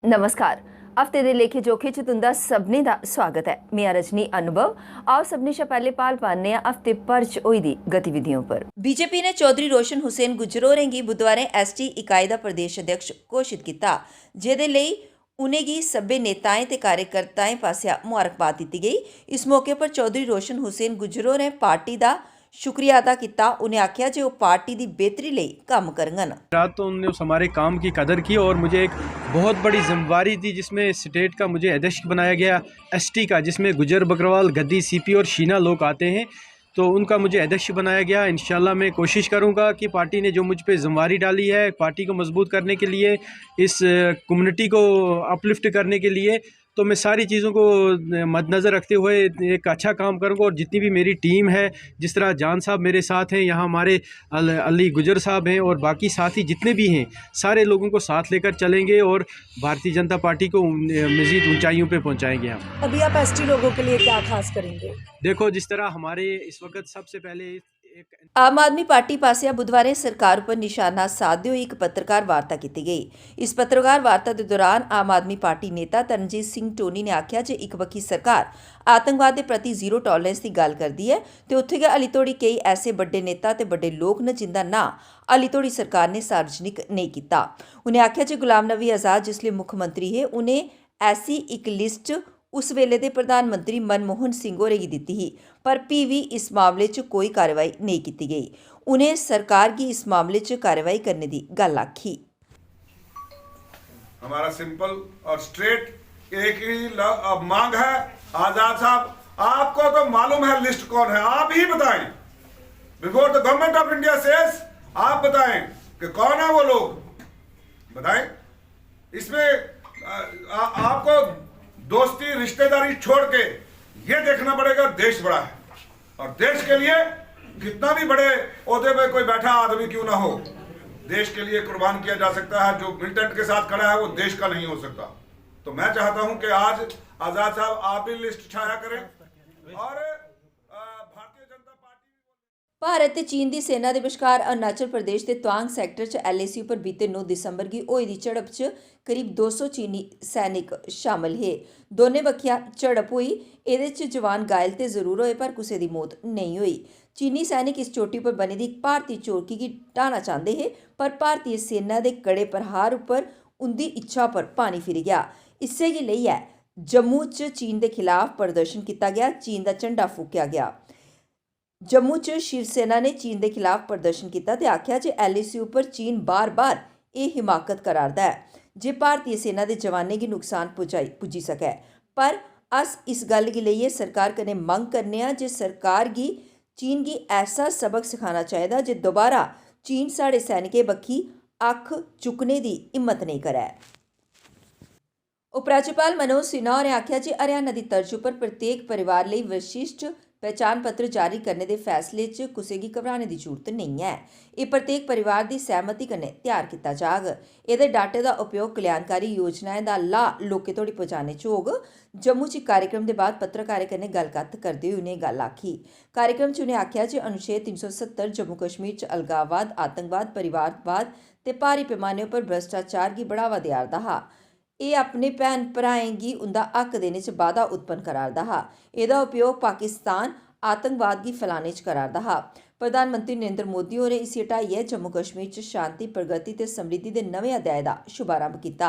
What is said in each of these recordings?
नमस्कार। हफ्ते दे लेखे जोखे च तुंदा सभनें दा स्वागत है। मैं रजनी अनुभव। आओ सभनें शा पैह्ले पाल पाने हफ्ते भर च होई दी गतिविधियों पर। बीजेपी ने चौधरी रोशन हुसैन गुज्जर होरें गी बुधवारें एसटी इकाई दा प्रदेश अध्यक्ष घोषित कीता, जेह्दे लेई उ'नेंगी सब्भै नेताएं ते कार्यकर्ताएं पासेआ मुबारकबाद दित्ती गेई। इस मौके पर चौधरी रोशन हुसैन गुज्जर होरें पार्टी दा शुक्रिया अदा किया। उन्हें आख्या जो पार्टी की बेहतरी लिए काम करङन। रात तो उन्होंने हमारे काम की कदर की और मुझे एक बहुत बड़ी जिम्मेवारी दी, जिसमें स्टेट का मुझे अध्यक्ष बनाया गया, एसटी का, जिसमें गुजर बकरवाल, गद्दी, सीपी और शीना लोग आते हैं, तो उनका मुझे अध्यक्ष बनाया गया। इंशाल्लाह मैं कोशिश करूंगा कि पार्टी ने जो मुझ पे जिम्मेवारी डाली है, पार्टी को मजबूत करने के लिए, इस कम्युनिटी को अपलिफ्ट करने के लिए, तो मैं सारी चीज़ों को मद्देनज़र रखते हुए एक अच्छा काम करूंगा। और जितनी भी मेरी टीम है, जिस तरह जान साहब मेरे साथ हैं, यहाँ हमारे अली गुजर साहब हैं और बाकी साथी जितने भी हैं, सारे लोगों को साथ लेकर चलेंगे और भारतीय जनता पार्टी को मज़ीद ऊंचाइयों पे पहुंचाएंगे हम। अभी आप एसटी लोगों के लिए क्या खास करेंगे? देखो, जिस तरह हमारे इस वक्त सबसे पहले आम आदमी पार्टी पासिया बुधवारें सरकार पर निशाना साधते हुए एक पत्रकार वार्ता की गई। इस पत्रकार वार्ता के दौरान आम आदमी पार्टी नेता तरनजीत सिंह टोनी ने आख्या जे एक बक्खी सरकार आतंकवाद के प्रति जीरो टॉलरेंस की गल करती है, तो उत्थे गै हली तोड़ी कई ऐसे बड़े नेता ते बड़े लोग न जिंदा ना हली तोड़ी सरकार ने सार्वजनिक नहीं किया। उन्हें आख्या जे गुलाम नबी आज़ाद जिसले मुख्यमंत्री है, उन्हें ऐसी एक लिस्ट उस वेले दे प्रधानमंत्री मनमोहन सिंह होरें गी दित्ती ही, पर भी इस मामले च कोई कार्रवाई नहीं की गई। उन्हें सरकार की इस मामले च कार्रवाई करने की गल आखी। हमारा सिंपल और स्ट्रेट एक ही मांग है। आजाद साहब, आपको तो मालूम है लिस्ट कौन है, आप ही बताएं। Before the government of India says, आप बताएं कि कौन है वो लोग, बताएं। इसमें आपको दोस्ती रिश्तेदारी छोड़ के ये देखना पड़ेगा देश बड़ा है, और देश के लिए कितना भी बड़े ओहदे पे कोई बैठा आदमी क्यों ना हो, देश के लिए कुर्बान किया जा सकता है। जो मिलिटेंट के साथ खड़ा है वो देश का नहीं हो सकता। तो मैं चाहता हूं कि आज आजाद साहब आप भी लिस्ट छाया करें और भारतीय जनता पार्टी। भारत ते चीन की सेना के विचकार अरुणाचल प्रदेश के तवांग सैक्टर च LAC पर बीते 9 दिसंबर की होई दी झड़प च करीब 200 चीनी सैनिक शामिल है। दोने बक्खिया झड़प हुई, एह्दे च जवान घायल ते जरूर होए पर कुसै दी मौत नहीं हुई। चीनी सैनिक इस चोटी पर बनी दी इक भारतीय चौकी गी ढाना चाहते हे, पर भारतीय सेना के कड़े प्रहार उप्पर उंदी इच्छा पर पानी फिरी गया। इस्सै गी लेइयै जम्मू च चीन के खिलाफ प्रदर्शन किया गया, चीन का झंडा फूकेआ गया। जम्मू च शिवसेना ने चीन के खिलाफ प्रदर्शन किया ते आख्या जे LAC उपर चीन बार बार यह हिमाकत करारदा है जे भारतीय सेना के जवानें गी नुकसान पुज्जी सकै। पर अस इस गल गी लेइयै सरकार कन्नै मंग करने आं जे सरकार गी चीन गी ऐसा सबक सिखाना चाहिदा जे दोबारा चीन साढ़े सैनिकें बक्खी अक्ख चुकने की हिम्मत नहीं करै। उपराज्यपाल मनोज सिन्हा होरें आख्या जे हरियाणा की तर्ज उपर प्रत्येक परिवार लिए विशिष्ट पहचान पत्र जारी करने के फैसले च कुसै गी घबराने की जरूरत नहीं है। यह प्रत्येक परिवार की सहमति कन्नै तैयार किया जाग। एह्दे डाटे का उपयोग कल्याणकारी योजनाएं का लाह लोकें तोड़ी पहुंचाने च होग। जम्मू च कार्यक्रम के बाद पत्रकारें कन्नै गल्लबात करदे होई उ'नें गल्ल आखी। कार्यक्रम च उ'नें आख्या जे अनुच्छेद 370 जम्मू कश्मीर च अलगाववाद, आतंकवाद, परिवारवाद ते भारी पैमाने पर भ्रष्टाचार गी बढ़ावा देआ'रदा हा। एह् अपने भैन भ्राएं गी उंदा हक देने च बाधा उत्पन्न करा'रदा हा। एह्दा उपयोग पाकिस्तान आतंकवाद गी फैलाने च करा'रदा हा। प्रधानमंत्री नरेंद्र मोदी होरें इसी हटाइयै जम्मू कश्मीर च शांति, प्रगति ते समृद्धि दे नमें अध्याय दा शुभारंभ कीता।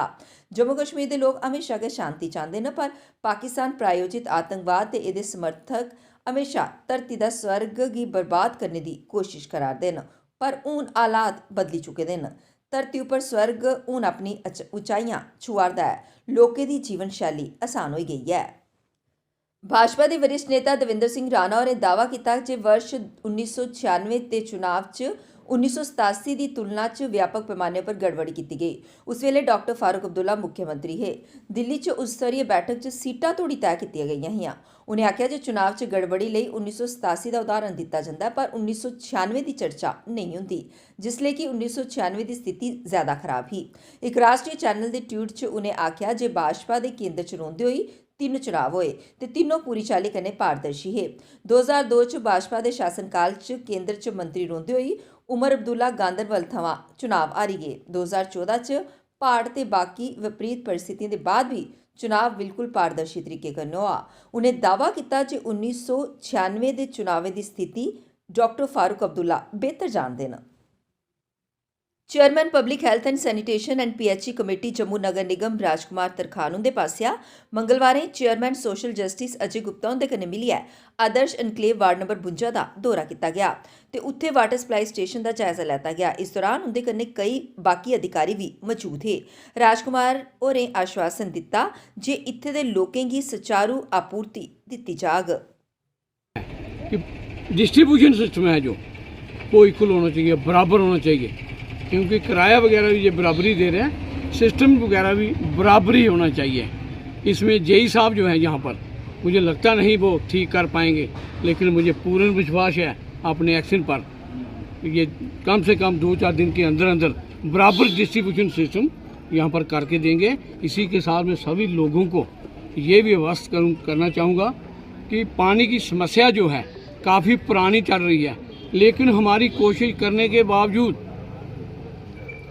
जम्मू कश्मीर दे लोक हमेशा गै शांति चांह्दे न, पर पाकिस्तान प्रायोजित आतंकवाद ते एह्दे समर्थक हमेशा धरती दा स्वर्ग गी बर्बाद करने दी कोशिश करा'रदे न। पर हून हालात बदली चुके दे न। धरती उपर स्वर्ग हून अपनी उचाइयां छुआरदा है। लोकें दी जीवन शैली आसान हो गई है। भाजपा के वरिष्ठ नेता देवेंद्र सिंह राणा होरें दावा किया जे वर्ष 1996 के चुनाव च 1987 की तुलना च व्यापक पैमाने पर गड़बड़ी की गई। उस वेले डॉक्टर फारूक अब्दुल्ला मुख्यमंत्री है। दिल्ली च उच्च स्तरीय बैठक च सीटां तोड़ी तय की गई हियां। उन्हें आख्या जे चुनाव च गड़बड़ी लई 1987 का उदाहरण दिता जाता है, पर 1996 की चर्चा नहीं होंदी, जिसले कि 1996 की स्थिति ज्यादा खराब ही। एक राष्ट्रीय चैनल के ट्वीट च उन्हें आख्या जे भाजपा के केंद्र च रौंदे होई 3 चुनाव होए ते तीनों पूरी चाली कन्नै पारदर्शी है। 2002 च भाजपा के शासनकाल च केंद्र च मंत्री रौंदे होई उमर अब्दुल्ला गांदरबल थमां चुनाव हारी गए। 2014 च ਪਾੜ ਤੇ ਬਾਕੀ ਵਿਪਰੀਤ परिस्थितियों के बाद भी चुनाव बिल्कुल पारदर्शी तरीके करना हुआ। उन्हें दावा किया कि 1996 के चुनावें की स्थिति डॉक्टर फारूक अब्दुल्ला बेहतर जानते हैं। Chairman public health and sanitation and PHE committee Jammu Nagar Nigam Rajkumar Tarkhan उनके पासिया मंगलवारें chairman social justice Ajay Gupta उनके कन्नै मिलियै आदर्श एनकलेव वार्ड नंबर 52 का दौरा किया गया ते उत्थे वाटर सप्लाई स्टेशन का जायजा लैता गया। इस दौरान उनके कन्नै कई बाकी अधिकारी भी मौजूद थे। राजकुमार होरें आश्वासन दिता जे इत्थे दे लोकें गी सुचारू आपूर्ति दित्ती जाग। डिस्ट्रीब्यूशन सिस्टम है जो वो इक्वल होना चाहिए, बराबर होना चाहिए, क्योंकि किराया वगैरह भी ये बराबरी दे रहे हैं, सिस्टम वगैरह भी बराबरी होना चाहिए। इसमें जेई साहब जो हैं यहाँ पर, मुझे लगता नहीं वो ठीक कर पाएंगे, लेकिन मुझे पूर्ण विश्वास है अपने एक्शन पर। ये कम से कम 2-4 दिन के अंदर अंदर बराबर डिस्ट्रीब्यूशन सिस्टम यहाँ पर करके देंगे। इसी के साथ में सभी लोगों को ये भी आश्वस्त करना चाहूँगा कि पानी की समस्या जो है काफ़ी पुरानी चल रही है, लेकिन हमारी कोशिश करने के बावजूद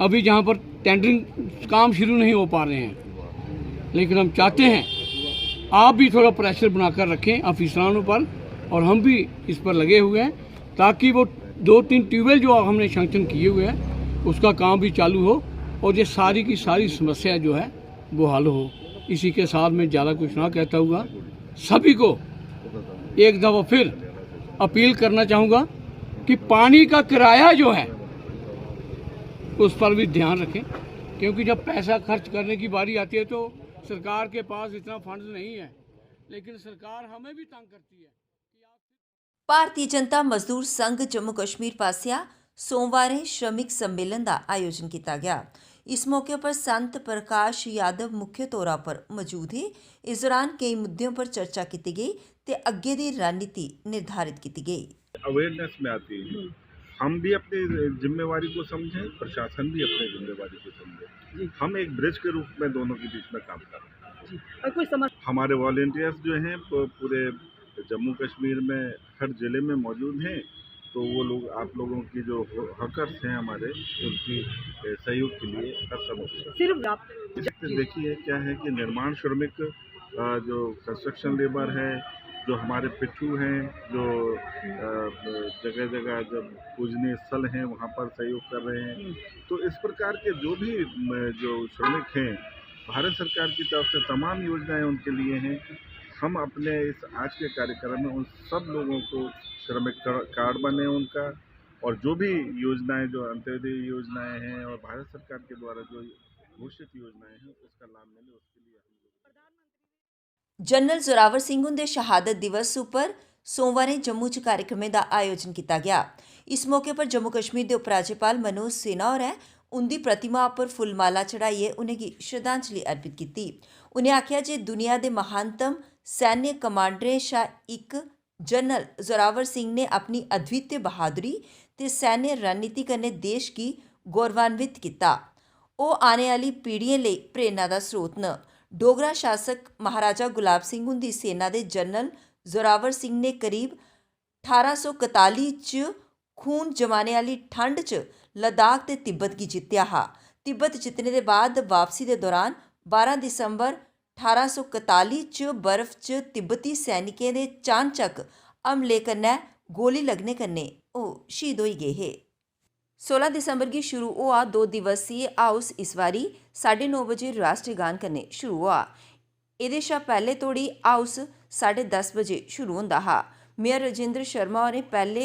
अभी जहाँ पर टेंडरिंग काम शुरू नहीं हो पा रहे हैं। लेकिन हम चाहते हैं आप भी थोड़ा प्रेशर बनाकर रखें अफिसरानों पर, और हम भी इस पर लगे हुए हैं ताकि वो 2-3 ट्यूबवेल जो हमने सैंक्शन किए हुए हैं उसका काम भी चालू हो और ये सारी की सारी समस्या जो है वो हल हो। इसी के साथ में ज़्यादा कुछ ना कहता हुआ सभी को एक दफ़ा फिर अपील करना चाहूँगा कि पानी का किराया जो है उस पर भी ध्यान रखें, क्योंकि जब पैसा खर्च करने की बारी आती है तो सरकार के पास इतना फंड नहीं है, लेकिन सरकार हमें भी तंग करती है। भारतीय जनता मजदूर संघ जम्मू कश्मीर पासिया सोमवार श्रमिक सम्मेलन का आयोजन किया गया। इस मौके पर संत प्रकाश यादव मुख्य तौर पर मौजूद है। इस दौरान कई मुद्दों पर चर्चा की गई ते अगे की रणनीति निर्धारित की गई। अवेयरनेस में आती है, हम भी अपनी जिम्मेवारी को समझें, प्रशासन भी अपनी जिम्मेवारी को समझे। हम एक ब्रिज के रूप में दोनों के बीच में काम कर रहे हैं। और कोई समझ हमारे वॉलेंटियर्स जो हैं पूरे जम्मू कश्मीर में हर ज़िले में मौजूद हैं, तो वो लोग आप लोगों की जो हकर्स हैं हमारे, उनकी सहयोग के लिए हर समय सिर्फ आप देखिए क्या है कि निर्माण श्रमिक जो कंस्ट्रक्शन लेबर है, जो हमारे पिट्ठू हैं, जो जगह जगह जब पूजनीय स्थल हैं वहाँ पर सहयोग कर रहे हैं, तो इस प्रकार के जो भी जो श्रमिक हैं, भारत सरकार की तरफ से तमाम योजनाएं उनके लिए हैं। हम अपने इस आज के कार्यक्रम में उन सब लोगों को श्रमिक कार्ड बने उनका, और जो भी योजनाएं, जो अंत्योदय योजनाएं हैं और भारत सरकार के द्वारा जो घोषित योजनाएं हैं उसका लाभ मिले, उसके लिए जनरल जोरावर सिंह उनके शहादत दिवस पर सोमवार जम्मू च कार्यक्रमें का आयोजन किया गया। इस मौके पर जम्मू कश्मीर के उपराज्यपाल मनोज सिन्हा होरें उनकी प्रतिमा पर फुलमाला चढ़ाइए उन्हें श्रद्धांजलि अर्पित की। उन्हें आख्या जे दुनिया के महानतम सैन्य कमांडरें शा एक जनरल जोरावर सिंह ने अपनी अद्वितीय बहादुरी ते सैन्य रणनीति कन्नै देश की गौरवान्वित किया। वो आने वाली पीढ़ियों लिए प्रेरणा का स्रोत न। डोगरा शासक महाराजा गुलाब सिंह उनकी सेना के जनरल जोरावर सिंह ने करीब 1841 च खून जमाने वाली ठंड च लद्दाख ते तिब्बत की जित्या हा। तिब्बत जितने के बाद वापसी के दौरान 12 दिसंबर 1841 च बर्फ च तिब्बती सैनिकें दे चानचक हमले कन्नै गोली लगने कन्नै ओह शहीद होई गए हे। 16 दिसंबर की शुरू हुआ 2 दिवसीय हाउस इस बारी 9:30 बजे राष्ट्रीय गान कन्नै शुरू हुआ। एह्दे शा पैह्ले तोड़ी हाउस 10:30 बजे शुरू होंदा हा। मेयर राजेंद्र शर्मा होरें पैह्ले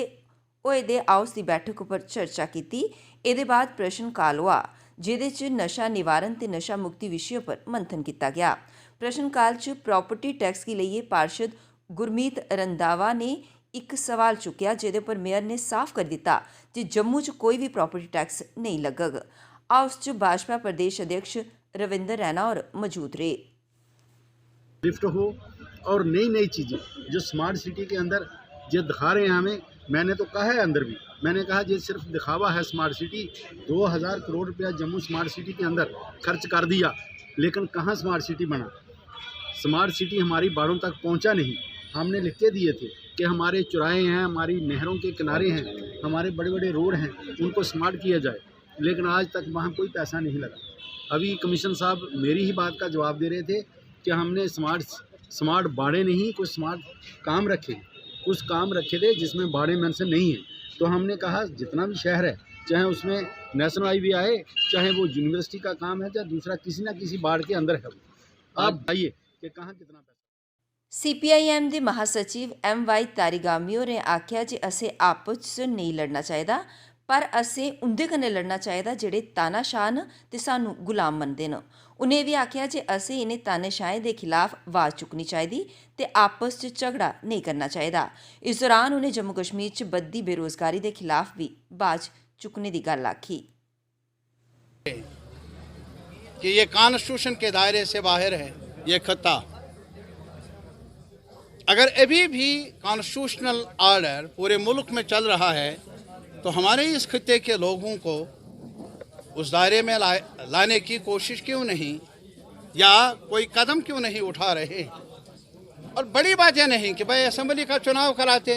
होए दे हाउस की बैठक पर चर्चा की। एह्दे बाद प्रश्न काल हुआ जेह्दे च नशा निवारण ते नशा मुक्ति विशे पर मंथन किया गया। प्रश्न काल च प्रॉपर्टी टैक्स की लेइयै पार्षद गुरमीत रंधावा ने एक सवाल चुक्या, जिहदे पर मेयर ने साफ कर दिता कि जम्मू च कोई भी प्रॉपर्टी टैक्स नहीं लगग। हाउस च भाजपा प्रदेश अध्यक्ष रविंद्र रैना और मौजूद रहे। लिफ्ट हो और नई नई चीज़ें जो स्मार्ट सिटी के अंदर जो दिखा रहे हैं हमें, मैंने तो कहा है अंदर भी, मैंने कहा ये सिर्फ दिखावा है स्मार्ट सिटी। 2000 करोड़ रुपया जम्मू स्मार्ट सिटी के अंदर खर्च कर दिया, लेकिन कहाँ स्मार्ट सिटी बना? स्मार्ट सिटी हमारी बाड़ों तक पहुँचा नहीं। हमने लिख के दिए थे कि हमारे चौराहे हैं, हमारी नहरों के किनारे हैं, हमारे बड़े बड़े रोड हैं, उनको स्मार्ट किया जाए, लेकिन आज तक वहाँ कोई पैसा नहीं लगा। अभी कमिश्नर साहब मेरी ही बात का जवाब दे रहे थे कि हमने स्मार्ट बाड़े नहीं, कुछ स्मार्ट काम रखे, कुछ काम रखे थे जिसमें बाड़े मेंशन नहीं है। तो हमने कहा जितना भी शहर है, चाहे उसमें नेशनल हाईवे आए, चाहे वो यूनिवर्सिटी का काम है, चाहे दूसरा किसी ना किसी बाड़ के अंदर है, आप बताइए कि कहाँ कितना पैसा। CPIM ਦੇ ਮਹਾਸਚਿਵ MY ਤਾਰੀਗਾਮੀ ਹੋरें आख्या जे असें आपस च नहीं लड़ना चाहिदा, पर असें उं'दे कन्नै लड़ना चाहिदा जेह्ड़े तानाशाह न ते सानूं गुलाम मनदे न। उ'नें भी आख्या जे असें इ'नें तानाशाहें दे खिलाफ आवाज़ चुक्कनी चाहिदी ते आपस च झगड़ा नेईं करना चाहिदा। इस दौरान उ'नें जम्मू कश्मीर च बधदी बेरोज़गारी दे खिलाफ भी आवाज़ चुक्कने दी गल्ल आखी कि ये कॉन्स्टिट्यूशन के दायरे से बाहर है ये खत्ता। अगर अभी भी कॉन्स्टिट्यूशनल ऑर्डर पूरे मुल्क में चल रहा है तो हमारे इस खत्ते के लोगों को उस दायरे में लाने की कोशिश क्यों नहीं, या कोई कदम क्यों नहीं उठा रहे। और बड़ी बात यह नहीं कि भाई असेंबली का चुनाव कराते।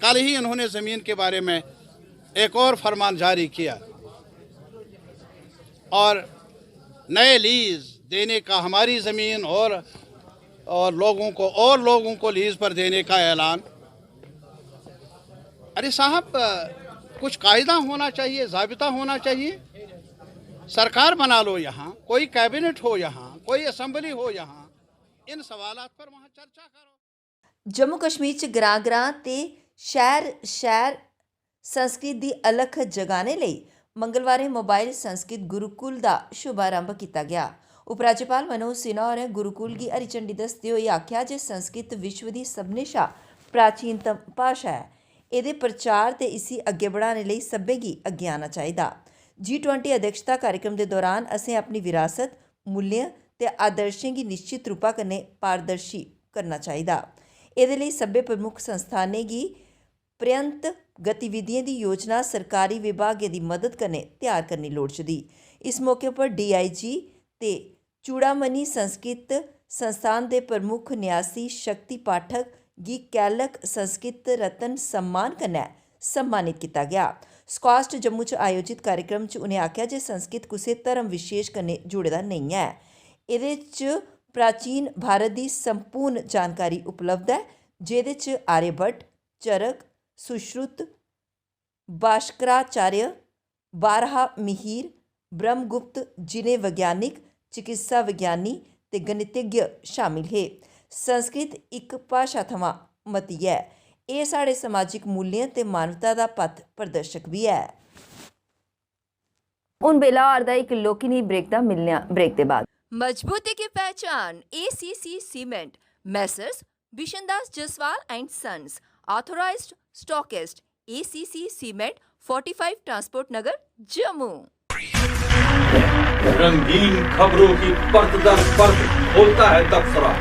कल ही उन्होंने ज़मीन के बारे में एक और फरमान जारी किया और नए लीज देने का, हमारी ज़मीन और लोगों को लीज पर देने का ऐलान। अरे साहब, कुछ कायदा होना चाहिए, ज़ाबिता होना चाहिए। सरकार बना लो, यहाँ कोई कैबिनेट हो, यहाँ कोई असेंबली हो, यहाँ इन सवालात पर वहाँ चर्चा करो। जम्मू कश्मीर च ग्रां ग्रां ते शहर संस्कृत दी अलख जगाने लई मंगलवारें मोबाइल संस्कृत गुरुकुल दा शुभारंभ किया गया। उपराज्यपाल मनोज सिन्हा होरें गुरुकुल गी हरी झंडी दसदे होई आख्या जे संस्कृत विश्व दी सभनें शा प्राचीनतम भाशा है। एह्दे प्रचार ते इसी अग्गे बढ़ाने लई सब्भें गी अग्गे आना चाहिदा। G20 अध्यक्षता कार्यक्रम दे दौरान असें अपनी विरासत, मूल्य ते आदर्शें गी निश्चित रूपा कन्नै पारदर्शी करना चाहिदा। एह्दे लेई सब्भै प्रमुख संस्थानें गी पर्यंत गतिविधियें दी योजना सरकारी विभागें दी मदद कन्नै त्यार करनी लोड़चदी। इस मौके पर DIG ते चूड़ामणि संस्कृत संस्थान दे प्रमुख न्यासी शक्ति पाठक गी कैलक संस्कृत रत्न सम्मान कन्नै सम्मानित किया गया। स्कॉस्ट जम्मू च आयोजित कार्यक्रम च उ'नें आख्या जे संस्कृत कुसै धर्म विशेष कन्नै जुड़े दा नेईं है। एह्दे च प्राचीन भारत दी संपूर्ण जानकारी उपलब्ध है, जेह्दे च आर्यभट्ट, चरक, सुश्रुत, भास्कराचार्य, बारहा मिहिर, ब्रह्मगुप्त जिनें वैज्ञानिक, चिकित्सा विज्ञानी ते गणितज्ञ शामिल हे। संस्कृत इक भाशा थमां मती है। एह् साढ़े समाजिक मूल्यें ते मानवता दा पथ प्रदर्शक भी है। हुण बेला होर दा इक लोकिनी ब्रेक दा मिलने ब्रेक दे बाद। मजबूती की पहचान ACC cement, Messrs Bishandas Jaswal and sons, authorised stockist, ACC cement, 45 transport Nagar, Jammu. रंगीन खबरों की परत दर परत खोलता है तबसरा,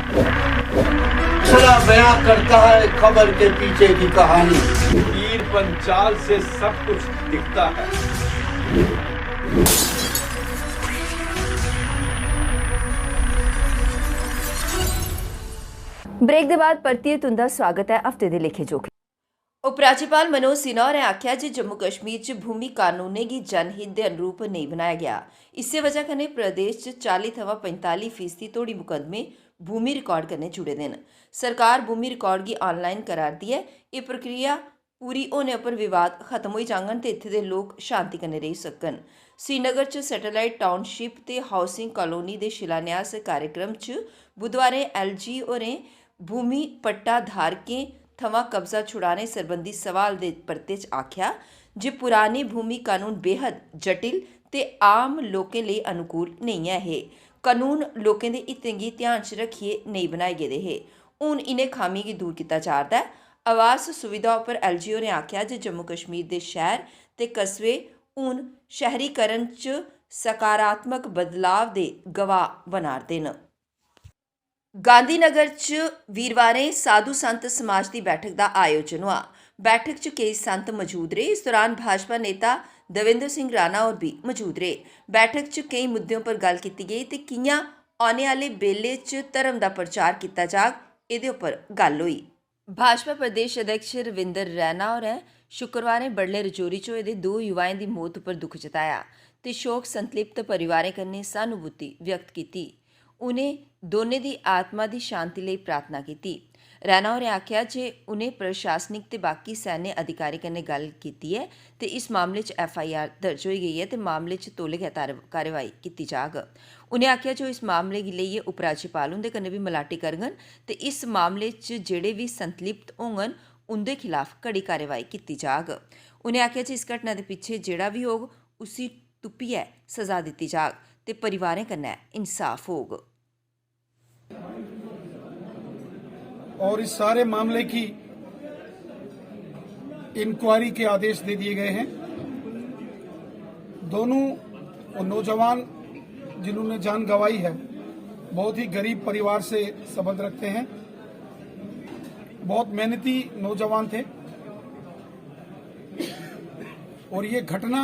बयां करता है खबर के पीछे की कहानी। तीर पंचाल से सब कुछ दिखता है। ब्रेक के बाद परतियै तुंदा स्वागत है हफ्ते दे लेखे जोखे। उपराज्यपाल मनोज सिन्हा होरें आख्या जे जम्मू कश्मीर च भूमि कानूनें गी जनहित दे अनुरूप नेईं बनाया गया। इस्सै वजह कन्नै प्रदेश च 40 थमां 45% तोड़ी मुकदमे भूमि रिकॉर्ड कन्नै जुड़े दे न। सरकार भूमि रिकॉर्ड गी ऑनलाइन करा'रदी है। एह् प्रक्रिया पूरी होने पर विवाद खत्म होई जाङन ते इत्थे दे लोक शांति कन्नै रेही सकन। श्रीनगर च सैटेलाइट टाउनशिप ते हाउसिंग कॉलोनी दे शिलान्यास कार्यक्रम च बुधवारें LG होरें भूमि पट्टा धारकें थमां कब्जा छुड़ाने सरबंधी सवाल दे परते च आख्या जे पुराने भूमि कानून बेहद जटिल ते आम लोकें लेई अनुकूल नेईं ऐ हे। कानून लोकें दे हितें गी ध्यान च रक्खियै नेईं बनाए गेदे हे। हून इनें खामियें गी दूर कीता जा'रदा है। आवास सुविधा उप्पर LG होरें आख्या जे जम्मू कश्मीर दे शैह्र ते कस्बे हून शैह्रीकरण च सकारात्मक बदलाव दे गवाह बना'रदे न। गांधीनगर च वीरवारें साधु संत समाज की बैठक का आयोजन हुआ। बैठक च कई संत मौजूद रहे। इस दौरान भाजपा नेता देवेंद्र सिंह राणा और भी मौजूद रहे। बैठक च कई मुद्दों पर गल की गई ते कियां आने आह्ले बेल्ले च धर्म का प्रचार किया जाग, एह्दे उप्पर गल हुई। भाजपा प्रदेश अध्यक्ष रविंदर रैना होरें शुक्रवारें बडलै रजौरी च होए दे 2 युवाएं दी मौत उप्पर दुख जताया ਤੇ ਸ਼ੋਕ ਸੰਤਲਿਪਤ ਪਰਿਵਾਰਾਂ ਕन्नै ਸਹਾਨੁਭੂਤੀ ਵਿਅਕਤ ਕੀਤੀ। ਉਹਨੇ ਦੋਨੇ ਦੀ ਆਤਮਾ ਦੀ ਸ਼ਾਂਤੀ ਲਈ ਪ੍ਰਾਰਥਨਾ ਕੀਤੀ। रैना होरें आख्या जे उन्हें प्रशासनिक ते बाकी सैन्य अधिकारी कन्नै गल कीती है ते इस मामले च FIR दर्ज होई गई है ते मामले च तौले गै कार्रवाई कीती जाग। उन्हें आख्या जो इस मामले गी लेइयै उपराज्यपाल हुंदे कन्नै भी मलाटी करङन ते इस मामले च जेह्ड़े भी संतलिप्त होङन उंदे खिलाफ कड़ी कार्रवाई कीती जाग। उन्हें आख्या जे इस घटना दे पिच्छे जेह्ड़ा भी होग उसी तुप्पियै सज़ा दित्ती जाग ते परिवारें कन्नै इंसाफ होग। और इस सारे मामले की इंक्वायरी के आदेश दे दिए गए हैं। दोनों नौजवान जिन्होंने जान गंवाई है बहुत ही गरीब परिवार से संबंध रखते हैं, बहुत मेहनती नौजवान थे और ये घटना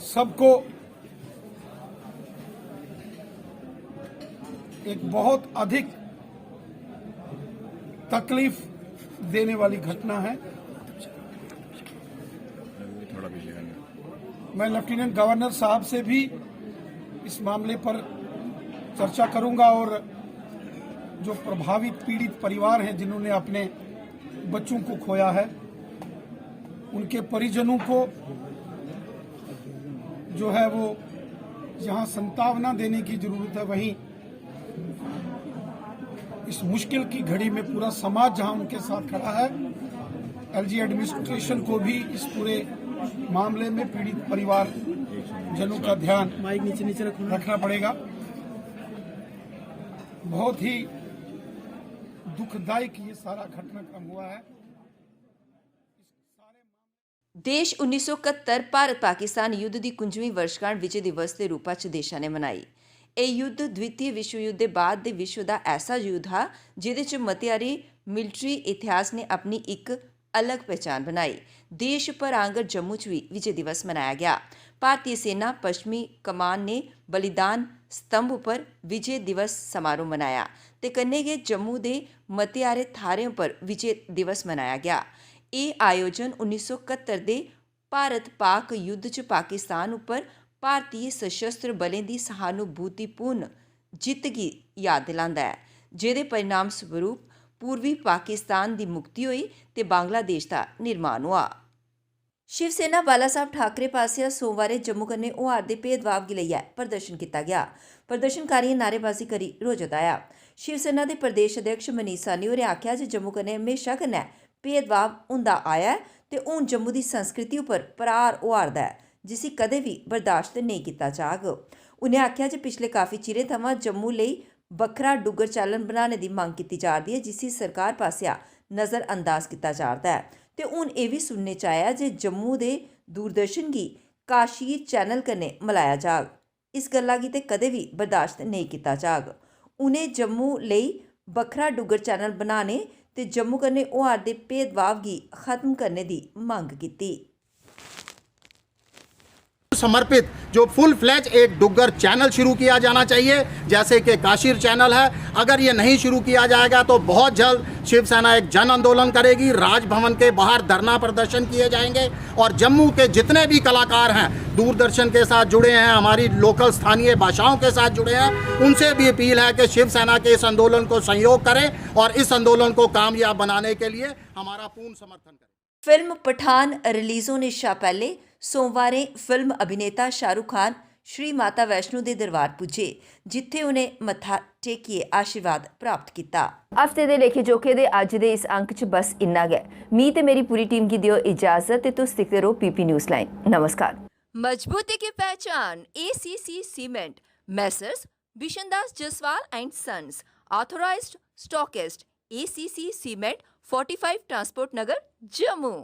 सबको एक बहुत अधिक तकलीफ देने वाली घटना है। मैं लेफ्टिनेंट गवर्नर साहब से भी इस मामले पर चर्चा करूंगा और जो प्रभावित पीड़ित परिवार हैं जिन्होंने अपने बच्चों को खोया है उनके परिजनों को जो है वो जहां सांत्वना देने की जरूरत है, वहीं इस मुश्किल की घड़ी में पूरा समाज जहां उनके साथ खड़ा है, LG एडमिनिस्ट्रेशन को भी इस पूरे मामले में पीड़ित परिवार जनों का ध्यान रखना पड़ेगा। बहुत ही दुखदायक ये सारा घटनाक्रम हुआ है। देश 1971 भारत पाकिस्तान युद्ध की 51वीं वर्षगांठ विजय दिवस के रूप में देशों ने मनाई। ਇਹ युद्ध द्वितीय विश्व युद्ध के बाद ਦੇ विश्व का ऐसा युद्ध था जिहदे च मतियारी मिलिट्री इतिहास ने अपनी एक अलग पहचान बनाई। देश भर आंगर जम्मू च भी विजय दिवस मनाया गया। भारतीय सेना पश्चिमी कमान ने बलिदान स्तंभ पर विजय दिवस समारोह मनाया ते कन्नै गै जम्मू के मतियारे थाहरें पर विजय दिवस मनाया गया। ये आयोजन 1971 के भारत पाक युद्ध च पाकिस्तान उपर भारतीय सशस्त्र बलें की सहानुभूतिपूर्ण जित की याद दिलांदा है, जिहदे परिणाम स्वरूप पूर्वी पाकिस्तान की मुक्ति हुई ते बांग्लादेश का निर्माण हुआ। शिवसेना बाला साहब ठाकरे पासिया सोमवार जम्मू कन्नै होआ दे भेदभाव गी लेइयै प्रदर्शन किया गया। प्रदर्शनकारियों नारेबाजी करी रोष जताया। शिवसेना के प्रदेश अध्यक्ष मनीष साहनी होरें आख्या जे जम्मू कन्नै हमेशा कन्नै भेदभाव हुंदा आया ते हुण जम्मू की संस्कृति उपर प्रहार होआ'रदा है जिसी कदे भी बर्दाश्त नहीं किया जाग। उन्हें आख्या जे पिछले काफ़ी चिरें थमां जम्मू लई बक्खरा डुग्गर चालन बनाने की मांग की जा रही है जिसी सरकार पासिया नज़रअंदाज किया जा रहा है ते हुण ये भी सुनने च आया जे जम्मू दे दूरदर्शन गी काशीर चैनल कन्नै मिलाया जाग। इस गल्ला गी ते कदे भी बर्दाश्त नहीं किया जाग। उन्हें जम्मू लई बक्खरा डुग्गर चैनल बनाने ते जम्मू कन्नै होआ दे भेदभाव गी खत्म करने की मांग की। समर्पित जो फुल फ्लैज एक डुग्गर चैनल शुरू किया जाना चाहिए जैसे कि काशीर चैनल है। अगर ये नहीं शुरू किया जाएगा तो बहुत जल्द शिवसेना एक जन आंदोलन करेगी, राजभवन के बाहर धरना प्रदर्शन किए जाएंगे और जम्मू के जितने भी कलाकार हैं दूरदर्शन के साथ जुड़े हैं, हमारी लोकल स्थानीय भाषाओं के साथ जुड़े हैं, उनसे भी अपील है कि शिवसेना के इस आंदोलन को सहयोग करें और इस आंदोलन को कामयाब बनाने के लिए हमारा पूर्ण समर्थन करें। फिल्म पठान रिलीज होने से पहले सोमवार फिल्म अभिनेता शाहरुख खान श्री माता वैष्णो के दरबार पुजे जिथे उन्हें मत्था टेकिए आशीर्वाद प्राप्त किया। हफ्ते के लेखे जोखे दे अज दे इस अंक च बस इन्ना गै। मी ते मेरी पूरी टीम की दियो इजाजत ते तुस दिखते रहो PP न्यूज़ लाइन। नमस्कार। मजबूती की पहचान ACC cement, Messrs Bishandas Jaswal and sons, authorised stockist, ACC cement, 45 transport Nagar, Jammu.